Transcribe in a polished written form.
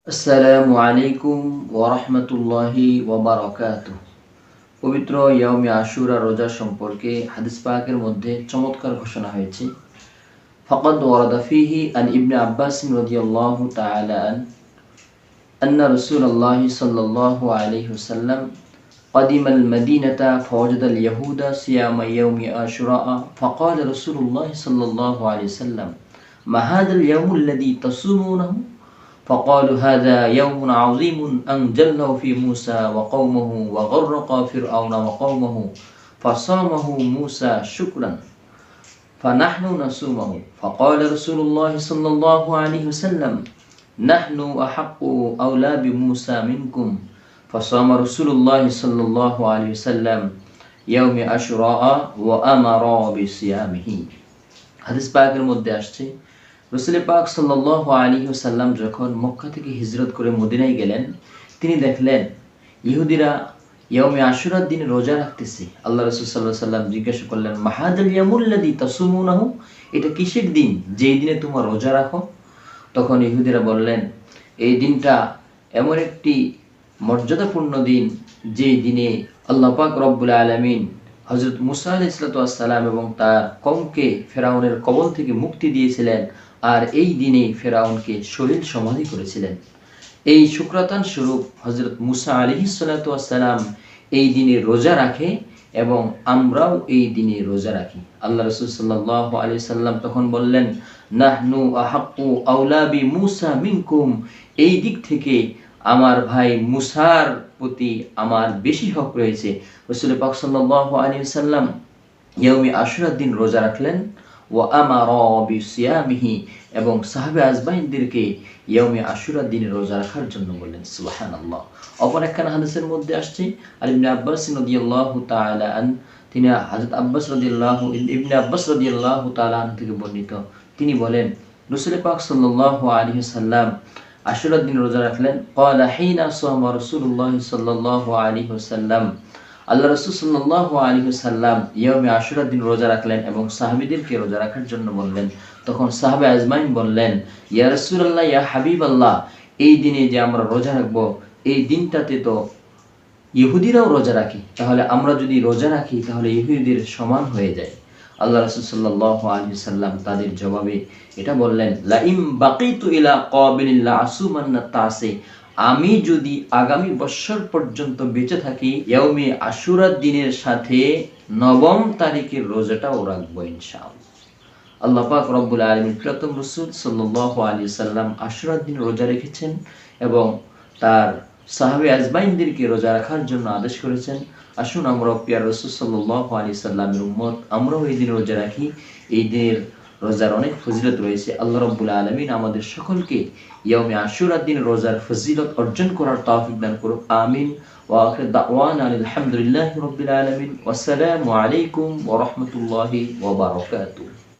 আসসালামু আলাইকুম ওয়া রাহমাতুল্লাহি ওয়া বারাকাতুহু। পবিত্র ইয়াউমে আশুরা রোজা সম্পর্কে হাদিস পাকের মধ্যে চমৎকার ঘোষণা হয়েছে। ফাকাদ ওয়ারাদা ফীহি আন ইবনে আব্বাস রাদিয়াল্লাহু তাআলা আন্না রাসূলুল্লাহ সাল্লাল্লাহু আলাইহি ওয়াসাল্লাম قدم المدينة فوجد اليهود صيام يوم عاشوراء فقال رسول الله صلى الله عليه وسلم ما هذا اليوم الذي تصومونه فقالوا هذا يوم عظيم أنجلنا في موسى وقومه وغرق فرعون وقومه فصامه موسى شكرا فنحن نصومه فقال رسول الله صلى الله عليه وسلم نحن أحق أولى بموسى منكم فصام رسول الله صلى الله عليه وسلم يوم عاشوراء وأمر بصيامه। হাদিস পাকের মধ্যে আসছে রাসূল পাক সাল্লাল্লাহু আলাইহি ওয়াসাল্লাম যখন মক্কা থেকে হিজরত করে মদিনায় গেলেন, তিনি দেখলেন ইহুদিরা ইয়াউমে আশুরার দিনে রোজা রাখতেছে। আল্লাহ রাসূল সাল্লাল্লাহু আলাইহি ওয়াসাল্লাম জিজ্ঞাসা করলেন, মাহাদাল ইয়ামুল্লাযী তাসুমুনাহু, এটা কিসের দিন যেই দিনে তোমরা রোজা রাখো? তখন ইহুদিরা বললেন, এই দিনটা এমন একটি মর্যাদাপূর্ণ দিন যেই দিনে আল্লাহ পাক রব্বুল আলামিন হযরত মুসা আলাইহিস সালাম এবং তার কওমকে ফেরাউনের কবল থেকে মুক্তি দিয়েছিলেন, আর এই দিনে ফেরাউনকে সলিল সমাধি করেছিলেন। এই শুকরাতান স্বরূপ হযরত মুসা আলাইহিস সালাম এই দিনে রোজা রাখে এবং আমরাও এই দিনে রোজা রাখি। আল্লাহ রাসূল সাল্লাল্লাহু আলাইহি সাল্লাম তখন বললেন, নাহনু আহাক্কু আওলা বি মুসা মিনকুম, এই দিক থেকে আমার ভাই মুসার প্রতি আমার বেশি হক রয়েছে। রাসূল পাক সাল্লাল্লাহু আলাইহি ওয়াসাল্লাম ইয়াউমে আশুরার দিন রোজা রাখলেন, ওয়া আমারা বিসিয়ামিহি, এবং সাহাবে আজমাইনদেরকে ইয়াউমে আশুরার দিনে রোজা রাখার জন্য বললেন। সুবহানাল্লাহ। অপর একখানা হাদিসের মধ্যে আসছে ইবনে আব্বাস রাদিয়াল্লাহু তাআলা আন, তিনি হযরত আব্বাস রাদিয়াল্লাহু ইবনে আব্বাস রাদিয়াল্লাহু তাআলা আন থেকে বর্ণিত, তিনি বলেন রাসূল পাক সাল্লাল্লাহু আলাইহি ওয়াসাল্লাম আশুরার দিন রোজা রাখলেন। ক্বালা হিনা সামা রাসূলুল্লাহ সাল্লাল্লাহু আলাইহি ওয়াসাল্লাম, আল্লাহ রাসূল সাল্লাল্লাহু আলাইহি ওয়াসাল্লাম ইয়াউমে আশুরার দিন রোজা রাখলেন এবং সাহাবীদেরকে রোজা রাখার জন্য বললেন। তখন সাহাবে আজমাইন বললেন, ইয়া রাসূলুল্লাহ, ইয়া হাবিবাল্লাহ, এই দিনে যে আমরা রোজা রাখবো, এই দিনটাতে তো ইহুদিরাও রোজা রাখে, তাহলে আমরা যদি রোজা রাখি তাহলে ইহুদিদের সমান হয়ে যায়। আল্লাহ রাসূল সাল্লাল্লাহু আলাইহি ওয়াসাল্লাম তাদের জবাবে এটা বললেন, লা ইম বাকিতু ইলা কাবিলিল আসুমান্না তাসে, আমি যদি আগামী বছর পর্যন্ত বেঁচে থাকি ইয়াউমে আশুরার দিনের সাথে 9 তারিখের রোজাটাও রাখবো ইনশাআল্লাহ। আল্লাহ পাক রব্বুল আলামিন প্রথম রাসূল সাল্লাল্লাহু আলাইহি ওয়াসাল্লাম আশুরার দিন রোজা রেখেছেন এবং তার সাহাবে আজমাইনদেরকে রোজা রাখার জন্য আদেশ করেছেন। আসুন আমরা প্রিয় রাসূল সাল্লাল্লাহু আলাইহি সাল্লামের উম্মত, আমরাও এই দিন রোজা রাখি। এই দিনের রোজার অনেক ফজিলত রয়েছে। আল্লাহ রাব্বুল আলামিন আমাদের সকলকে ইয়াউমে আশুরার দিন রোজার ফজিলত অর্জন করার তৌফিক দান করুন। আমিন। ওয়া আখির দাওয়ানা আলহামদুলিল্লাহি রাব্বিল আলামিন। ওয়াসসালামু আলাইকুম ওয়া রাহমাতুল্লাহি ওয়া বারাকাতুহু।